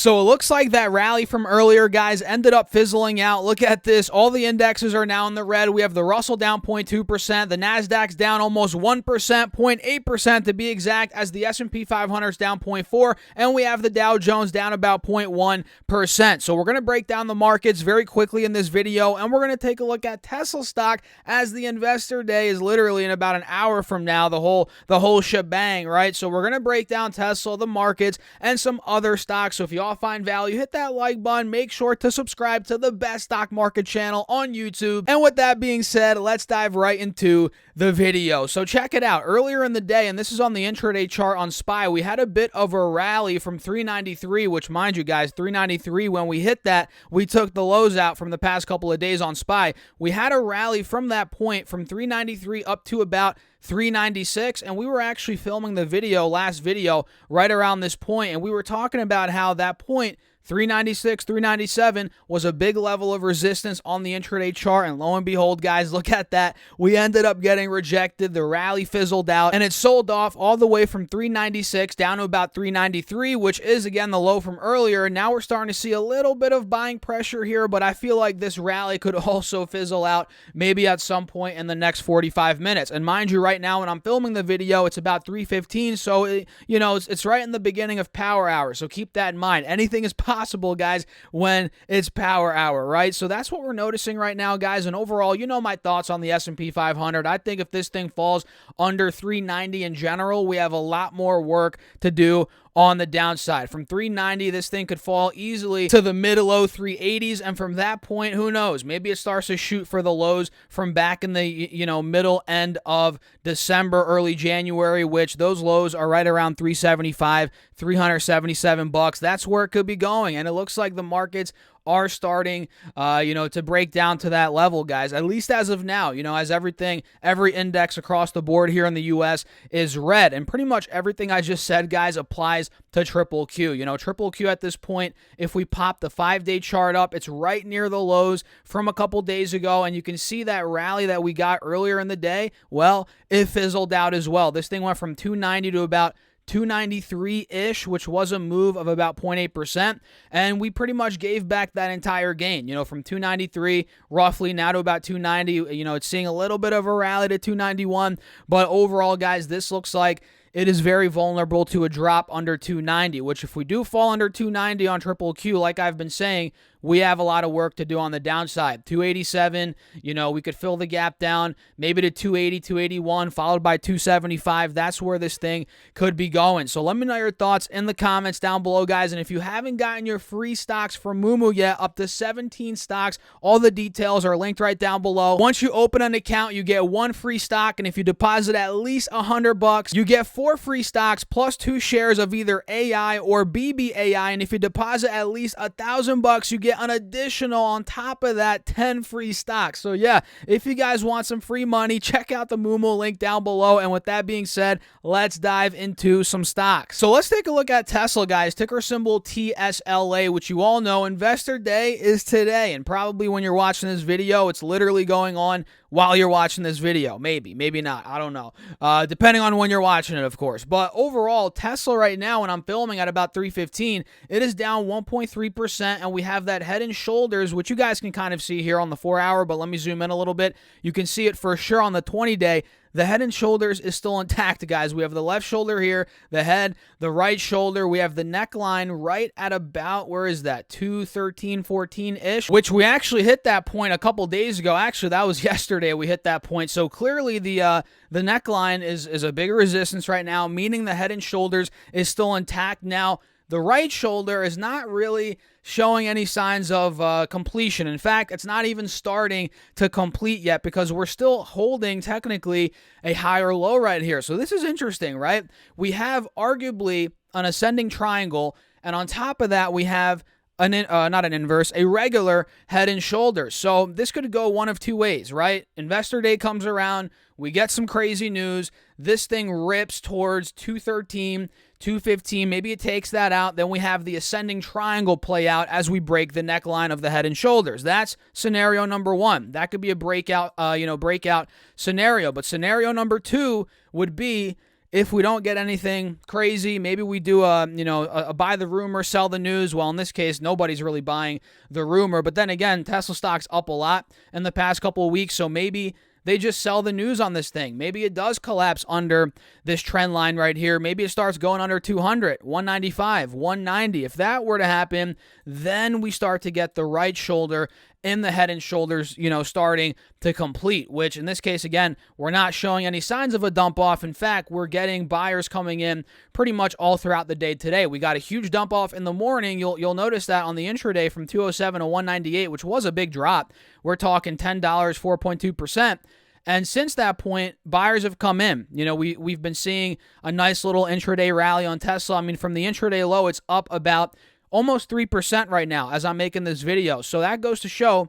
So it looks like that rally from earlier, guys, ended up fizzling out. Look at this. All the indexes are now in the red. We have the Russell down 0.2%. The NASDAQ's down almost 1%, 0.8% to be exact, as the S&P 500's down 0.4%. And we have the Dow Jones down about 0.1%. So we're going to break down the markets very quickly in this video, and we're going to take a look at Tesla stock, as the investor day is literally in about an hour from now, the whole shebang, right? So we're going to break down Tesla, the markets, and some other stocks. So if you all find value, hit that like button. Make sure to subscribe to the best stock market channel on YouTube. And with that being said, let's dive right into the video. So check it out. Earlier in the day, and this is on the intraday chart on SPY, we had a bit of a rally from 393, which, mind you guys, 393, when we hit that, we took the lows out from the past couple of days on SPY. We had a rally from that point from 393 up to about 396, and we were actually filming the last video right around this point, and we were talking about how that point 396, 397 was a big level of resistance on the intraday chart, and lo and behold, guys, look at that. We ended up getting rejected. The rally fizzled out, and it sold off all the way from 396 down to about 393, which is, again, the low from earlier. And now we're starting to see a little bit of buying pressure here, but I feel like this rally could also fizzle out maybe at some point in the next 45 minutes. And mind you, right now when I'm filming the video, it's about 3:15, so it's right in the beginning of power hour, so keep that in mind. Anything is possible, guys, when it's power hour, right? So that's what we're noticing right now, guys. And overall, you know my thoughts on the S&P 500. I think if this thing falls under 390 in general, we have a lot more work to do on the downside. From 390, this thing could fall easily to the mid-low 380s, and from that point, who knows? Maybe it starts to shoot for the lows from back in the middle end of December, early January, which those lows are right around 375, 377 bucks. That's where it could be going, and it looks like the markets are starting, to break down to that level, guys, at least as of now, as every index across the board here in the U.S. is red, and pretty much everything I just said, guys, applies to triple Q. Triple Q at this point, if we pop the 5-day chart up, it's right near the lows from a couple days ago, and you can see that rally that we got earlier in the day, well, it fizzled out as well. This thing went from 290 to about 293-ish, which was a move of about 0.8%, and we pretty much gave back that entire gain, from 293 roughly now to about 290. It's seeing a little bit of a rally to 291, but overall, guys, this looks like it is very vulnerable to a drop under 290, which if we do fall under 290 on triple Q, like I've been saying, we have a lot of work to do on the downside. 287, we could fill the gap down maybe to 280, 281, followed by 275. That's where this thing could be going. So let me know your thoughts in the comments down below, guys. And if you haven't gotten your free stocks from Moomoo yet, up to 17 stocks, all the details are linked right down below. Once you open an account, you get 1 free stock, and if you deposit at least $100, you get 4 free stocks plus 2 shares of either AI or BBAI. And if you deposit at least $1,000, you get an additional, on top of that, 10 free stocks. So yeah, if you guys want some free money, check out the Moomoo link down below. And with that being said, let's dive into some stocks. So let's take a look at Tesla, guys. Ticker symbol TSLA, which you all know. Investor day is today, and probably when you're watching this video, it's literally going on while you're watching this video. Maybe not. I don't know. Depending on when you're watching it, of course. But overall, Tesla right now, when I'm filming at about 3:15, it is down 1.3%, and we have that head and shoulders, which you guys can kind of see here on the 4-hour, but let me zoom in a little bit. You can see it for sure on the 20-day. The head and shoulders is still intact, guys. We have the left shoulder here, the head, the right shoulder. We have the neckline right at about, where is that, 213, 14-ish, which we actually hit that point a couple days ago. Actually, that was yesterday we hit that point. So clearly the neckline is a bigger resistance right now, meaning the head and shoulders is still intact. Now, the right shoulder is not really showing any signs of completion. In fact, it's not even starting to complete yet, because we're still holding technically a higher low right here. So this is interesting, right? We have arguably an ascending triangle, and on top of that, we have a regular head and shoulders. So this could go one of two ways, right? Investor day comes around, we get some crazy news, this thing rips towards 213, 215, maybe it takes that out, then we have the ascending triangle play out as we break the neckline of the head and shoulders. That's scenario number one. That could be a breakout scenario. But scenario number two would be if we don't get anything crazy, maybe we do a buy the rumor, sell the news. Well, in this case, nobody's really buying the rumor. But then again, Tesla stock's up a lot in the past couple of weeks, so maybe they just sell the news on this thing. Maybe it does collapse under this trend line right here. Maybe it starts going under 200, 195, 190. If that were to happen, then we start to get the right shoulder in the head and shoulders, starting to complete, which in this case, again, we're not showing any signs of a dump off. In fact, we're getting buyers coming in pretty much all throughout the day today. We got a huge dump off in the morning. You'll notice that on the intraday from 207 to 198, which was a big drop. We're talking $10, 4.2%. And since that point, buyers have come in. We've been seeing a nice little intraday rally on Tesla. I mean, from the intraday low, it's up about almost 3% right now as I'm making this video. So that goes to show,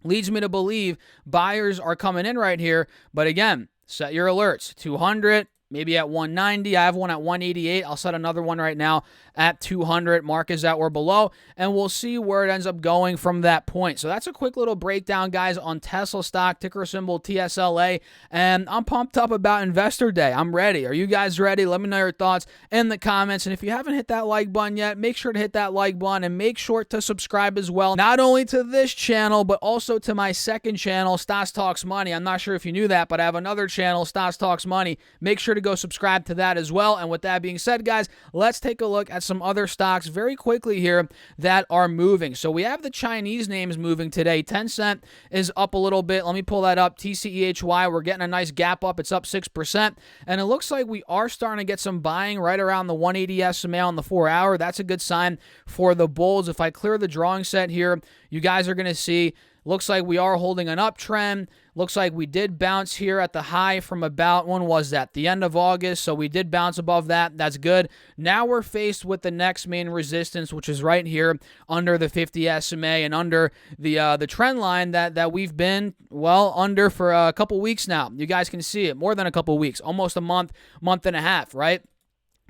leads me to believe buyers are coming in right here. But again, set your alerts. 200, maybe at 190. I have one at 188. I'll set another one right now at 200. Mark is at or below, and we'll see where it ends up going from that point. So that's a quick little breakdown, guys, on Tesla stock, ticker symbol TSLA, and I'm pumped up about Investor Day. I'm ready. Are you guys ready? Let me know your thoughts in the comments, and if you haven't hit that like button yet, make sure to hit that like button and make sure to subscribe as well, not only to this channel, but also to my second channel, Stocks Talks Money. I'm not sure if you knew that, but I have another channel, Stocks Talks Money. Make sure to go subscribe to that as well. And with that being said, guys, let's take a look at some other stocks very quickly here that are moving. So we have the Chinese names moving today. Tencent is up a little bit. Let me pull that up. TCEHY, we're getting a nice gap up. It's up 6%. And it looks like we are starting to get some buying right around the 180 SMA on the 4-hour. That's a good sign for the bulls. If I clear the drawing set here, you guys are going to see, looks like we are holding an uptrend. Looks like we did bounce here at the high from about, when was that? The end of August. So we did bounce above that. That's good. Now we're faced with the next main resistance, which is right here under the 50 SMA and under the trend line that we've been, well, under for a couple weeks now. You guys can see it. More than a couple weeks. Almost a month and a half, right?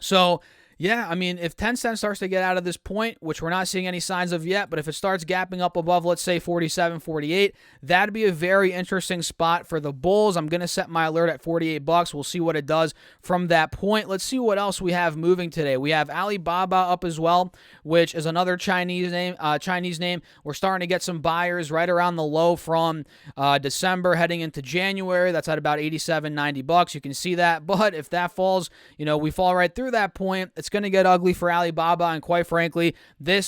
So yeah, I mean, if Tencent starts to get out of this point, which we're not seeing any signs of yet, but if it starts gapping up above, let's say 47, 48, that'd be a very interesting spot for the bulls. I'm going to set my alert at 48 bucks. We'll see what it does from that point. Let's see what else we have moving today. We have Alibaba up as well, which is another Chinese name. We're starting to get some buyers right around the low from December heading into January. That's at about 87, 90 bucks. You can see that. But if that falls, we fall right through that point, it's going to get ugly for Alibaba, and quite frankly,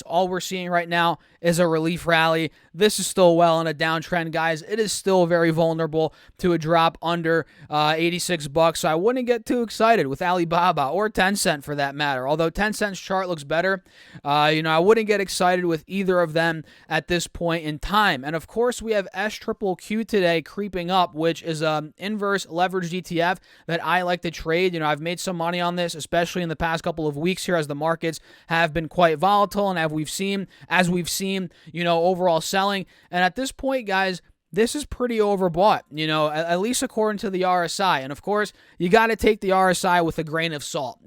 all we're seeing right now is a relief rally. This is still well in a downtrend, guys. It is still very vulnerable to a drop under 86 bucks, so I wouldn't get too excited with Alibaba or Tencent for that matter. Although Tencent's chart looks better, I wouldn't get excited with either of them at this point in time. And of course, we have SQQQ today creeping up, which is an inverse leveraged ETF that I like to trade. I've made some money on this, especially in the past couple of weeks here as the markets have been quite volatile, and as we've seen, overall selling. And at this point, guys, this is pretty overbought, at least according to the RSI. And of course, you got to take the RSI with a grain of salt,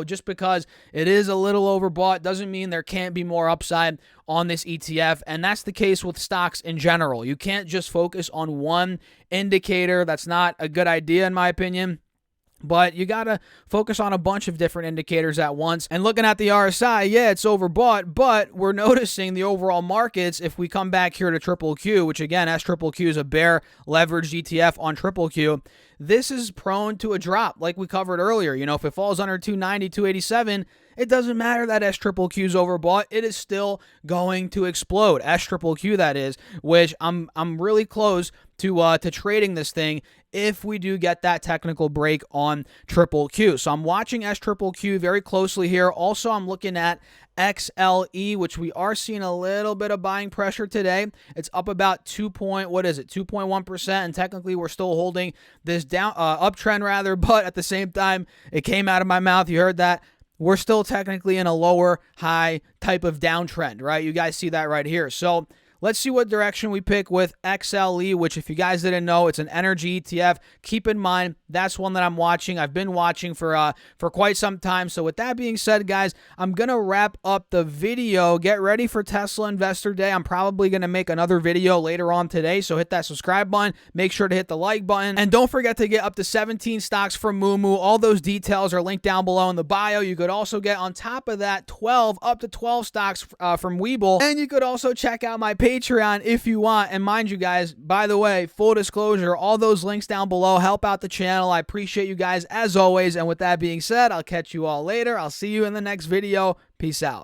just because it is a little overbought doesn't mean there can't be more upside on this ETF. And that's the case with stocks in general. You can't just focus on one indicator. That's not a good idea, in my opinion. But you got to focus on a bunch of different indicators at once. And looking at the RSI, yeah, it's overbought, but we're noticing the overall markets, if we come back here to QQQ, which again, SQQQ is a bear leveraged ETF on QQQ, this is prone to a drop like we covered earlier. If it falls under 290, 287, it doesn't matter that SQQQ is overbought. It is still going to explode. SQQQ, that is, which I'm really close to trading this thing if we do get that technical break on QQQ. So I'm watching SQQQ very closely here. Also, I'm looking at XLE, which we are seeing a little bit of buying pressure today. It's up about 2.1%, and technically we're still holding this down uptrend rather, but at the same time, it came out of my mouth. You heard that. We're still technically in a lower high type of downtrend, right? You guys see that right here. So let's see what direction we pick with XLE, which if you guys didn't know, it's an energy ETF. Keep in mind, that's one that I'm watching. I've been watching for quite some time. So with that being said, guys, I'm going to wrap up the video. Get ready for Tesla Investor Day. I'm probably going to make another video later on today. So hit that subscribe button. Make sure to hit the like button. And don't forget to get up to 17 stocks from Moomoo. All those details are linked down below in the bio. You could also get on top of that up to 12 stocks from Webull. And you could also check out my Patreon if you want. And mind you guys, by the way, full disclosure, all those links down below help out the channel. I appreciate you guys as always. And with that being said, I'll catch you all later. I'll see you in the next video. Peace out.